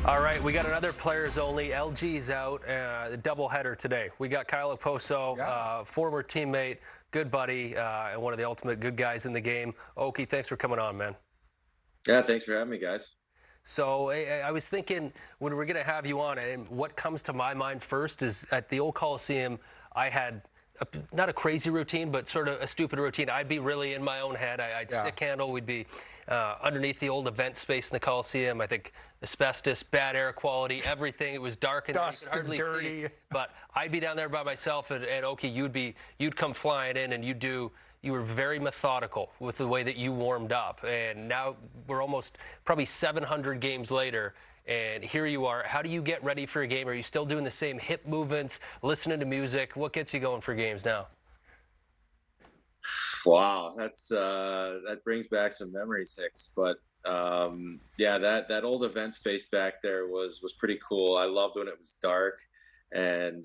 All right, we got another players only. LG's out, the doubleheader today. We got Kyle Okposo, former teammate, good buddy, and one of the ultimate good guys in the game. Okie, thanks for coming on, man. Yeah, thanks for having me, guys. So I was thinking when we're going to have you on, and what comes to my mind first is at the old Coliseum, I had not a crazy routine, but sort of a stupid routine. I'd be really in my own head. I'd stick handle. We'd be underneath the old event space in the Coliseum. I think asbestos, bad air quality, everything. It was dark and dust you could hardly and dirty. see. But I'd be down there by myself, and Oki, you'd come flying in, and you were very methodical with the way that you warmed up. And now we're almost probably 700 games later, and here you are. How do you get ready for a game? Are you still doing the same hip movements, listening to music? What gets you going for games now? Wow, that brings back some memories, Hicks. But yeah, that old event space back there was pretty cool. I loved when it was dark and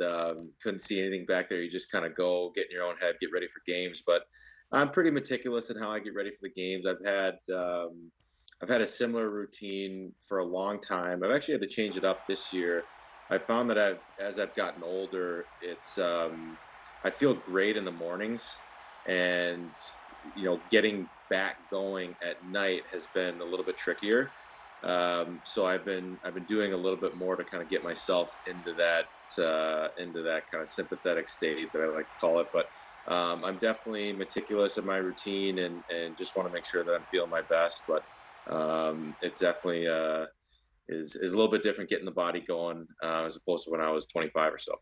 couldn't see anything back there. You just kind of go, get in your own head, get ready for games. But I'm pretty meticulous in how I get ready for the games. I've had a similar routine for a long time. I've actually had to change it up this year. I found that as I've gotten older, I feel great in the mornings, and getting back going at night has been a little bit trickier. So I've been doing a little bit more to kind of get myself into that kind of sympathetic state that I like to call it. But I'm definitely meticulous in my routine and just want to make sure that I'm feeling my best. But it definitely is a little bit different getting the body going as opposed to when I was 25 or so.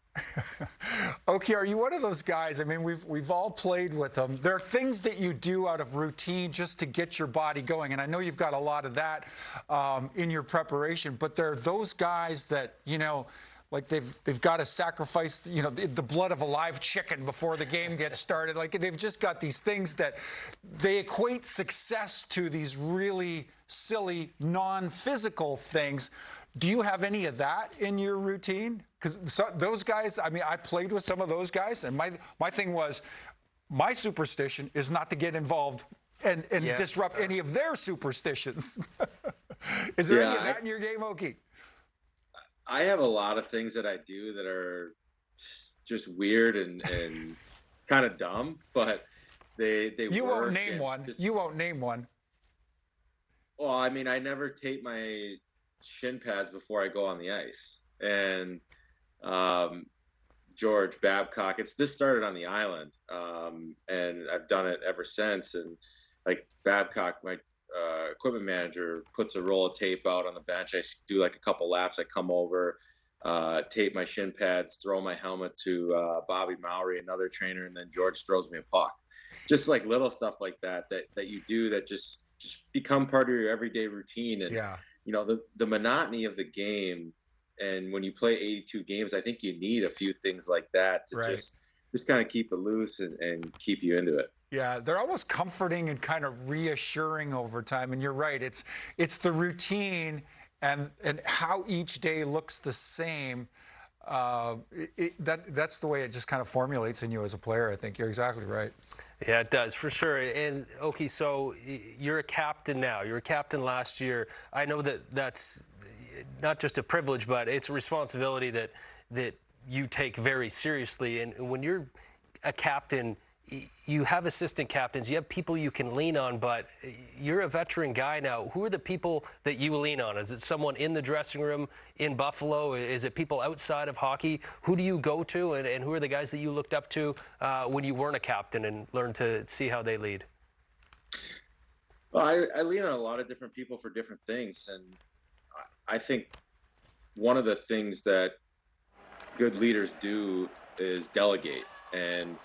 Okay, are you one of those guys? I mean, we've all played with them. There are things that you do out of routine just to get your body going, and I know you've got a lot of that in your preparation. But there are those guys that like they've got to sacrifice the blood of a live chicken before the game gets started. Like they've just got these things that they equate success to these really silly non-physical things. Do you have any of that in your routine? Because those guys, I mean, I played with some of those guys, and my thing was, my superstition is not to get involved and disrupt any of their superstitions. Is there any of that in your game, Okie? I have a lot of things that I do that are just weird and kind of dumb, but they You work. won't name one. You won't name one. Well, I mean, I never tape my shin pads before I go on the ice. And George Babcock, this started on the island, and I've done it ever since. And like Babcock, my equipment manager, puts a roll of tape out on the bench. I do like a couple laps. I come over, tape my shin pads, throw my helmet to Bobby Mowry, another trainer, and then George throws me a puck. Just like little stuff like that you do that just become part of your everyday routine. And the monotony of the game, and when you play 82 games, I think you need a few things like that to just kind of keep it loose and keep you into it. Yeah, they're almost comforting and kind of reassuring over time. And you're right, it's the routine and how each day looks the same. That's the way it just kind of formulates in you as a player. I think you're exactly right. Yeah, it does, for sure. And, okay, so you're a captain now. You were a captain last year. I know that's not just a privilege, but it's a responsibility that you take very seriously. And when you're a captain, you have assistant captains, you have people you can lean on, but you're a veteran guy now. Who are the people that you lean on? Is it someone in the dressing room in Buffalo? Is it people outside of hockey? Who do you go to, and who are the guys that you looked up to when you weren't a captain and learned to see how they lead? Well, I lean on a lot of different people for different things, and I think one of the things that good leaders do is delegate, and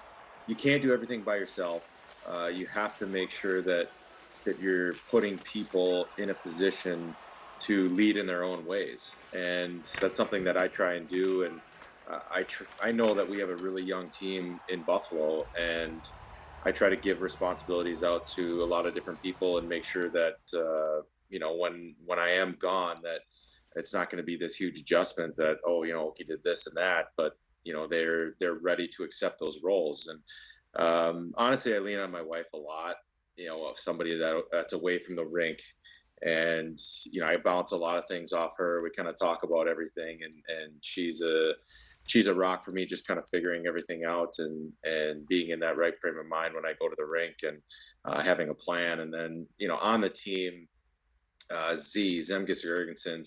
you can't do everything by yourself. You have to make sure that you're putting people in a position to lead in their own ways, and that's something that I try and do. And I know that we have a really young team in Buffalo, and I try to give responsibilities out to a lot of different people and make sure that when I am gone, that it's not going to be this huge adjustment that he did this and that, but they're ready to accept those roles. And honestly, I lean on my wife a lot. Somebody that's away from the rink and I bounce a lot of things off her. We kind of talk about everything, and she's a rock for me, just kind of figuring everything out and being in that right frame of mind when I go to the rink, and having a plan. And then on the team, Zemgus Jurgensen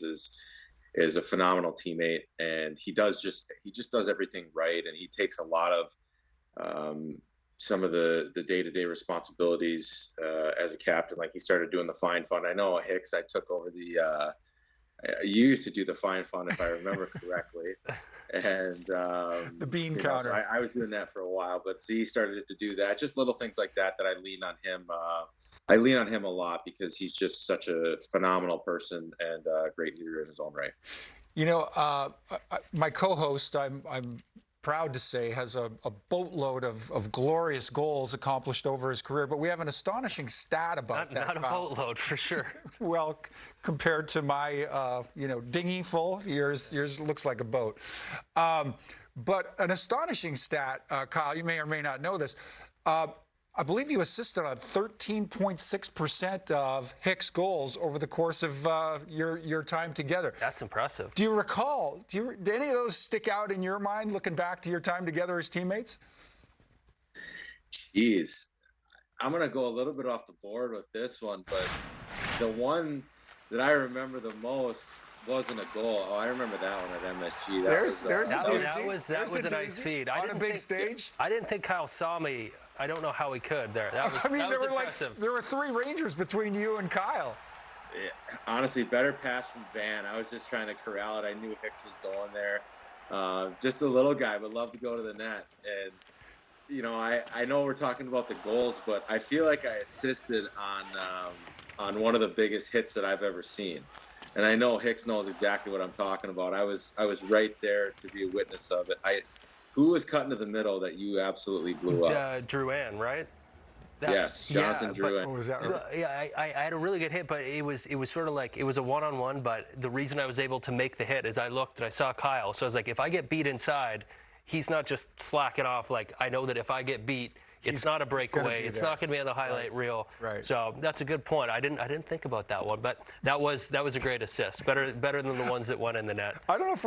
is a phenomenal teammate, and he just does everything right, and he takes a lot of some of the day-to-day responsibilities as a captain. Like, he started doing the fine fund. I know, Hicks, I took over you used to do the fine fund, if I remember correctly, and the bean counter. So I was doing that for a while, but Z started to do that. Just little things like that I lean on him. I lean on him a lot because he's just such a phenomenal person and a great leader in his own right. My co-host, I'm proud to say, has a boatload of glorious goals accomplished over his career, but we have an astonishing stat about that. Not a boatload, for sure. Well, compared to my, dinghy full, yours looks like a boat. But an astonishing stat, Kyle, you may or may not know this. I believe you assisted on 13.6% of Hicks' goals over the course of your time together. That's impressive. Do you recall? Do any of those stick out in your mind, looking back to your time together as teammates? Jeez, I'm gonna go a little bit off the board with this one, but the one that I remember the most wasn't a goal. Oh, I remember that one at MSG. That was a nice feed. On a big stage. I didn't think Kyle saw me. I don't know how he could there. That was, there were 3 Rangers between you and Kyle. Yeah, honestly, better pass from Van. I was just trying to corral it. I knew Hicks was going there. Just a little guy, but love to go to the net. And I know we're talking about the goals, but I feel like I assisted on one of the biggest hits that I've ever seen. And I know Hicks knows exactly what I'm talking about. I was right there to be a witness of it. Who was cutting to the middle that you absolutely blew up? Drouin, right? Yes, Jonathan Drouin. Oh, was that right? Yeah, I had a really good hit, but it was sort of like, it was a one-on-one, but the reason I was able to make the hit is I looked and I saw Kyle. So I was like, if I get beat inside, he's not just slacking off. Like, I know that if I get beat, it's not a breakaway. It's not going to be on the highlight reel. Right. So that's a good point. I didn't think about that one, but that was a great assist. Better than the ones that went in the net. I don't know if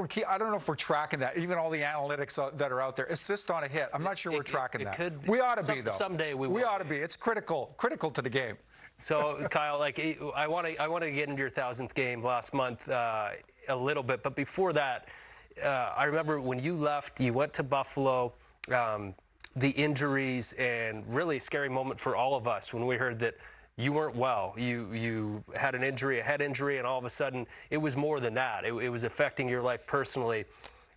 we're tracking that. Even all the analytics that are out there, assist on a hit. I'm not sure we're tracking that. We ought to be, though. Someday we ought to be. It's critical to the game. So, Kyle, I want to get into your 1,000th game last month a little bit, but before that, I remember when you left, you went to Buffalo. The injuries, and really a scary moment for all of us when we heard that you weren't well. You had an injury, a head injury, and all of a sudden it was more than that. It was affecting your life personally.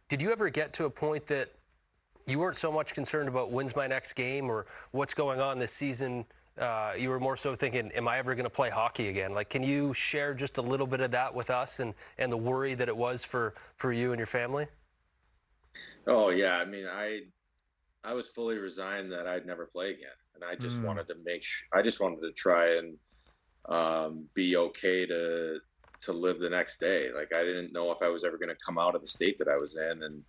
Did you ever get to a point that you weren't so much concerned about when's my next game or what's going on this season? You were more so thinking, am I ever going to play hockey again? Like, can you share just a little bit of that with us and the worry that it was for you and your family? Oh, yeah. I mean, I was fully resigned that I'd never play again, and I just wanted to I just wanted to try and be okay to live the next day. Like, I didn't know if I was ever going to come out of the state that I was in, and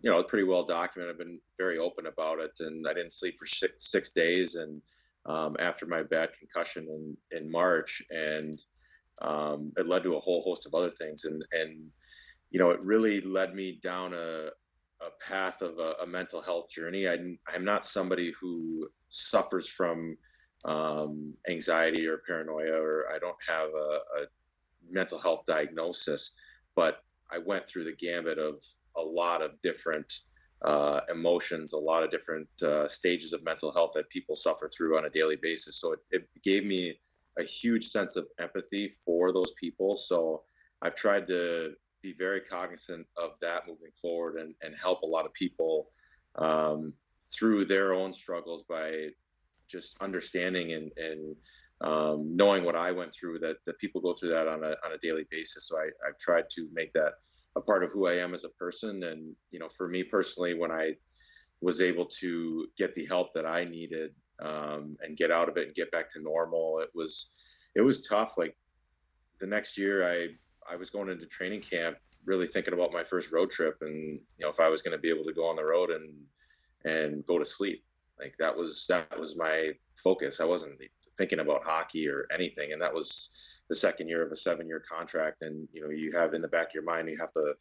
it's pretty well documented. I've been very open about it, and I didn't sleep for 6 days, and after my bad concussion in March, and it led to a whole host of other things, and it really led me down a path of a mental health journey. I'm not somebody who suffers from anxiety or paranoia, or I don't have a mental health diagnosis, but I went through the gambit of a lot of different emotions, a lot of different stages of mental health that people suffer through on a daily basis. So it gave me a huge sense of empathy for those people. So I've tried to be very cognizant of that moving forward and help a lot of people through their own struggles by just understanding and knowing what I went through, that people go through that on a daily basis. So I've tried to make that a part of who I am as a person. And, for me personally, when I was able to get the help that I needed and get out of it and get back to normal, it was tough. Like, the next year I was going into training camp really thinking about my first road trip, and if I was going to be able to go on the road and go to sleep. Like that was my focus. I wasn't thinking about hockey or anything. And that was the second year of a 7-year contract. And, you know, you have in the back of your mind, you have to,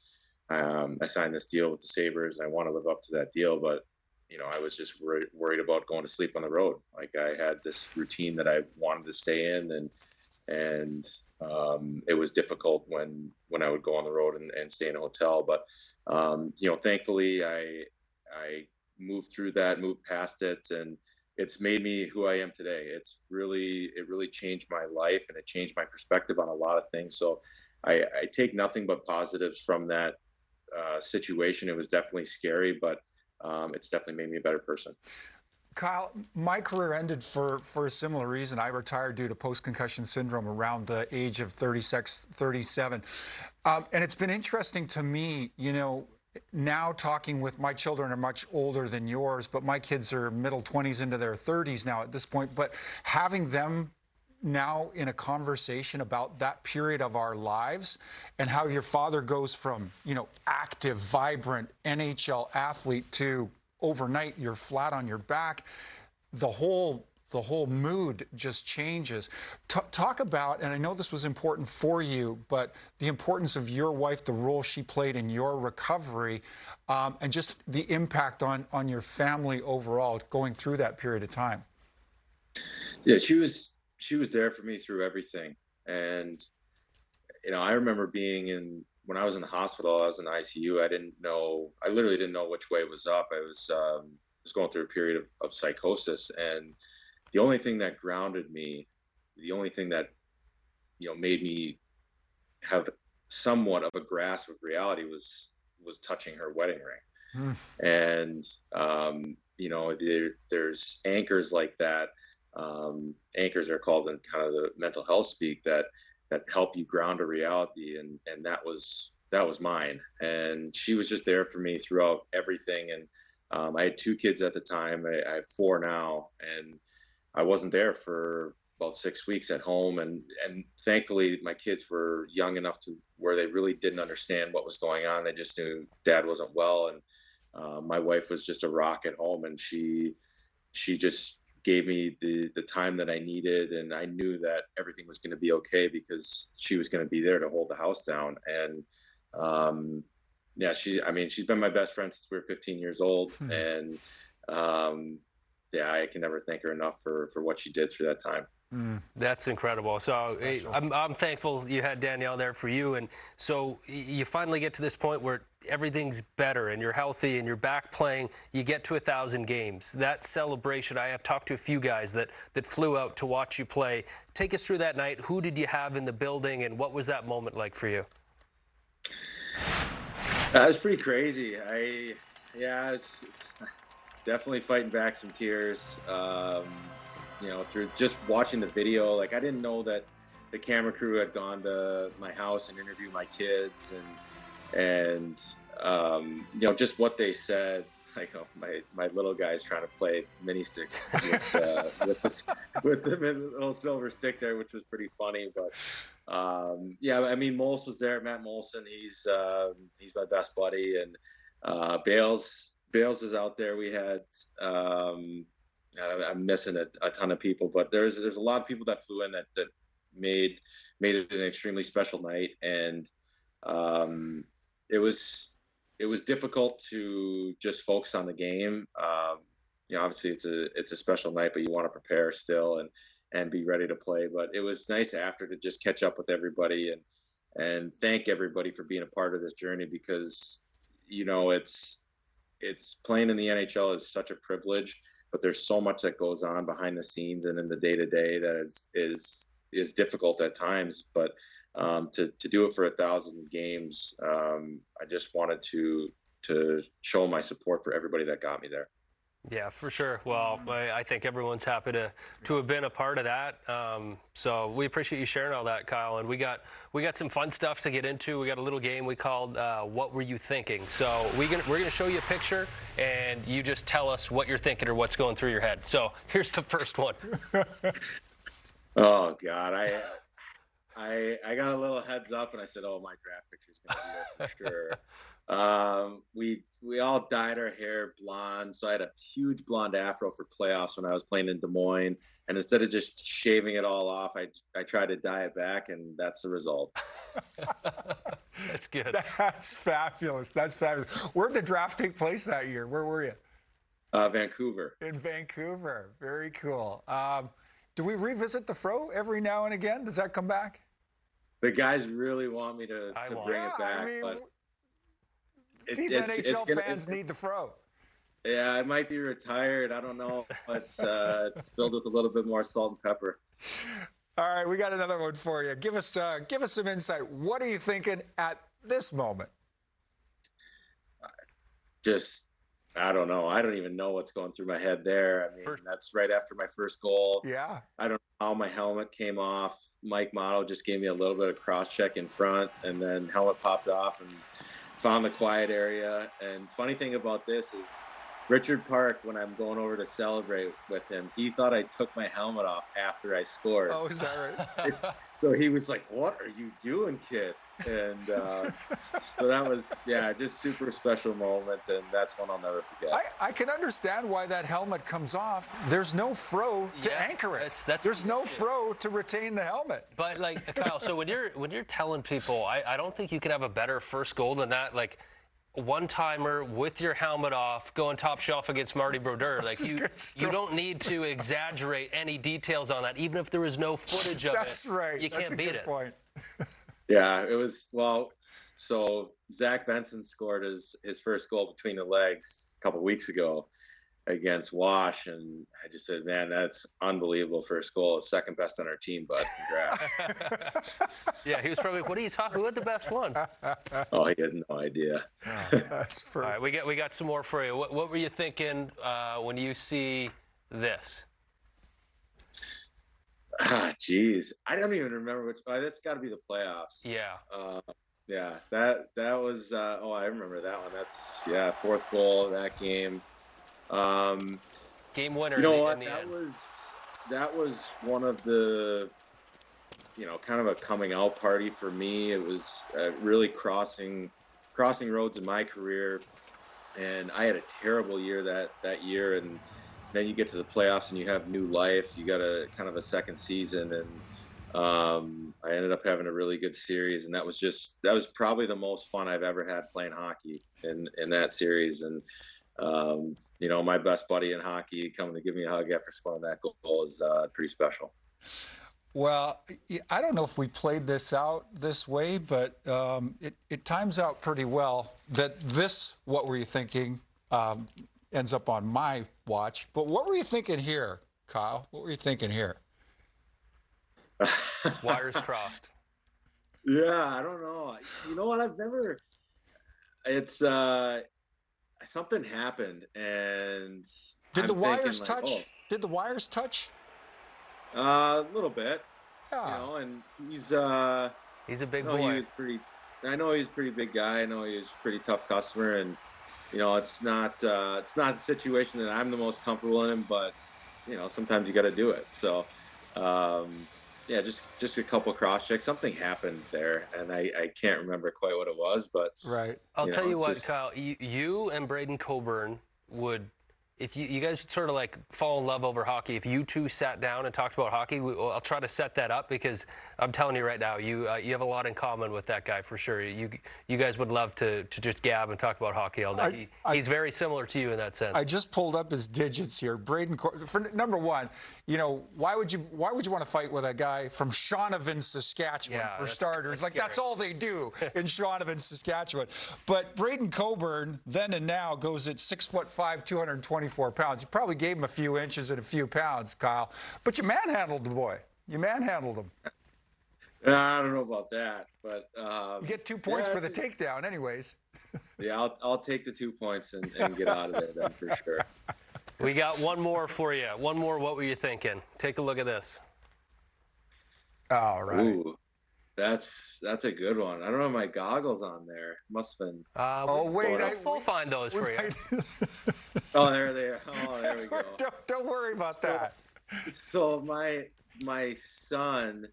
I signed this deal with the Sabres and I want to live up to that deal. But, you know, I was just worried about going to sleep on the road. Like I had this routine that I wanted to stay in, and it was difficult when I would go on the road and stay in a hotel. But, you know, thankfully I moved through that, moved past it, and it's made me who I am today. It really changed my life, and it changed my perspective on a lot of things. So I take nothing but positives from that situation. It was definitely scary, but it's definitely made me a better person. Kyle, my career ended for a similar reason. I retired due to post-concussion syndrome around the age of 36, 37. And it's been interesting to me, you know, now talking with my children are much older than yours, but my kids are middle 20s into their 30s now at this point. But having them now in a conversation about that period of our lives and how your father goes from, you know, active, vibrant NHL athlete to overnight you're flat on your back, the whole mood just changes. Talk about, and I know this was important for you, but the importance of your wife, the role she played in your recovery, and just the impact on your family overall going through that period of time. Yeah, she was there for me through everything. And, you know, I remember when I was in the hospital, I was in the ICU. I literally didn't know which way was up. I was going through a period of psychosis, and the only thing that grounded me, the only thing that, you know, made me have somewhat of a grasp of reality was touching her wedding ring. And, you know, there's anchors like that. Anchors are called in kind of the mental health speak that help you ground a reality. And that was mine. And she was just there for me throughout everything. And I had 2 kids at the time. I have 4 now, and I wasn't there for about 6 weeks at home. And thankfully my kids were young enough to where they really didn't understand what was going on. They just knew dad wasn't well. And my wife was just a rock at home, and she just gave me the time that I needed. And I knew that everything was going to be okay because she was going to be there to hold the house down. And yeah, she's been my best friend since we were 15 years old. And yeah, I can never thank her enough for what she did through that time. That's incredible. So I'm thankful you had Danielle there for you. And so you finally get to this point where everything's better and you're healthy and you're back playing. You get to 1,000 games. That celebration, I have talked to a few guys that flew out to watch you play. Take us through that night. Who did you have in the building, and what was that moment like for you? That was pretty crazy. It's definitely fighting back some tears. You know, through just watching the video, like I didn't know that the camera crew had gone to my house and interviewed my kids, and you know, just what they said. Like, oh, my little guy's trying to play mini sticks with the little silver stick there, which was pretty funny. But yeah, I mean, Mols was there. Matt Molson, he's my best buddy, and Bales is out there. We had I'm missing a ton of people, but there's a lot of people that flew in that made it an extremely special night. And it was difficult to just focus on the game. You know, obviously it's a special night, but you want to prepare still and be ready to play. But it was nice after to just catch up with everybody and thank everybody for being a part of this journey, because, you know, it's playing in the NHL is such a privilege, but there's so much that goes on behind the scenes and in the day-to-day that is difficult at times. But to do it for 1,000 games, I just wanted to show my support for everybody that got me there. Yeah, for sure. Well, I think everyone's happy to have been a part of that. So we appreciate you sharing all that, Kyle. And we got some fun stuff to get into. We got a little game we called "What Were You Thinking?" So we're gonna show you a picture, and you just tell us what you're thinking or what's going through your head. So here's the first one. Oh God, I got a little heads up, and I said, "Oh, my draft picture's gonna be there for sure." We all dyed our hair blonde, so I had a huge blonde afro for playoffs when I was playing in Des Moines. And instead of just shaving it all off, I tried to dye it back, and that's the result. That's good. That's fabulous. That's fabulous. Where'd the draft take place that year? Where were you? Vancouver. In Vancouver. Very cool. Do we revisit the fro every now and again? Does that come back? The guys really want me to bring it back, but these NHL fans need the fro. Yeah, I might be retired. I don't know. It's filled with a little bit more salt and pepper. All right, we got another one for you. Give us some insight. What are you thinking at this moment? Just, I don't know. I don't even know what's going through my head there. I mean, that's right after my first goal. Yeah. I don't know how my helmet came off. Mike Motto just gave me a little bit of cross check in front, and then helmet popped off and found the quiet area. And funny thing about this is Richard Park, when I'm going over to celebrate with him, he thought I took my helmet off after I scored. Oh, is that right? So he was like, "What are you doing, kid?" And so that was, just super special moment, and that's one I'll never forget. I can understand why that helmet comes off. There's no fro to anchor it. There's no fro to retain the helmet. But like Kyle, so when you're telling people, I don't think you could have a better first goal than that. Like, one-timer with your helmet off, going top shelf against Marty Brodeur. Like, you don't need to exaggerate any details on that, even if there was no footage of it. That's right. You can't beat it. Point. Yeah, it was, so Zach Benson scored his first goal between the legs a couple of weeks ago against Wash, and I just said, man, that's unbelievable first goal. It's second best on our team, but congrats. Yeah, he was probably, what are you talking, who had the best one? Oh, he has no idea. That's perfect. All right, we got some more for you. What were you thinking when you see this? Geez, I don't even remember which. That's got to be the playoffs. Yeah. Yeah, that was. I remember that one. That's fourth goal of that game. Game winner. You know what? That was one of the, kind of a coming out party for me. It was really crossing roads in my career, and I had a terrible year that year, and then you get to the playoffs and you have new life. You got a kind of a second season, and I ended up having a really good series, and that was probably the most fun I've ever had playing hockey in that series. And my best buddy in hockey coming to give me a hug after scoring that goal is pretty special. Well, I don't know if we played this out this way, but it times out pretty well that this, what were you thinking, ends up on my watch. But what were you thinking here, Kyle? What were you thinking here? Wires crossed. Yeah, I don't know. You know what? It's something happened, and did the wires touch? Oh. Did the wires touch? A little bit. Yeah. And he's a big boy. I know he's a pretty big guy. I know he's a pretty tough customer, and it's not a situation that I'm the most comfortable in, but sometimes you got to do it. So just a couple cross checks. Something happened there, and I can't remember quite what it was, but right. I'll tell you what, Kyle, you and Braden Coburn would, if you guys would sort of like fall in love over hockey, if you two sat down and talked about hockey, I'll try to set that up, because I'm telling you right now, you have a lot in common with that guy for sure. You guys would love to just gab and talk about hockey all day. He's very similar to you in that sense. I just pulled up his digits here. Braden, for number one, why would you want to fight with a guy from Shaunavon, Saskatchewan, for starters? That's all they do in Shaunavon, Saskatchewan. But Braden Coburn, then and now, goes at 6'5", 224 pounds. You probably gave him a few inches and a few pounds, Kyle. But you manhandled the boy. You manhandled him. I don't know about that, but you get 2 points for the takedown, anyways. Yeah, I'll take the 2 points and get out of there then for sure. We got one more for you. One more. What were you thinking? Take a look at this. All right. Ooh, that's a good one. I don't have my goggles on there. Must have been. We'll find those for you. Oh, there they are. Oh, there we go. Don't worry about that. So my son,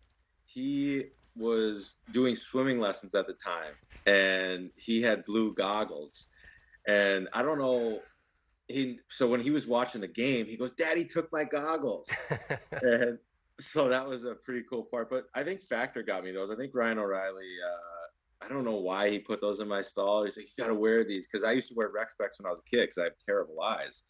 he was doing swimming lessons at the time, and he had blue goggles. And I don't know, so when he was watching the game, he goes, "Daddy took my goggles." And so that was a pretty cool part. But I think Factor got me those. I think Ryan O'Reilly, I don't know why he put those in my stall. He's like, "You got to wear these," because I used to wear rec specs when I was a kid because I have terrible eyes.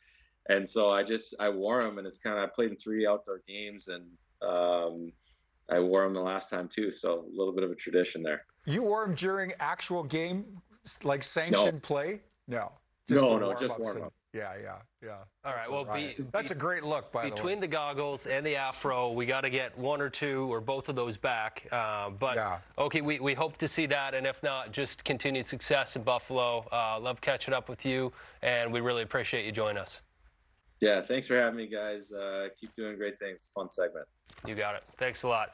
And so I wore them, and it's kind of, I played in 3 outdoor games, and I wore them the last time too. So a little bit of a tradition there. You wore them during actual game, like sanctioned play? No. Just warm up. Yeah. All right. Well, that's a great look, by the way. Between the goggles and the afro, we got to get 1 or 2 or both of those back. Okay, we hope to see that, and if not, just continued success in Buffalo. Love catching up with you, and we really appreciate you joining us. Yeah, thanks for having me, guys. Keep doing great things. Fun segment. You got it. Thanks a lot.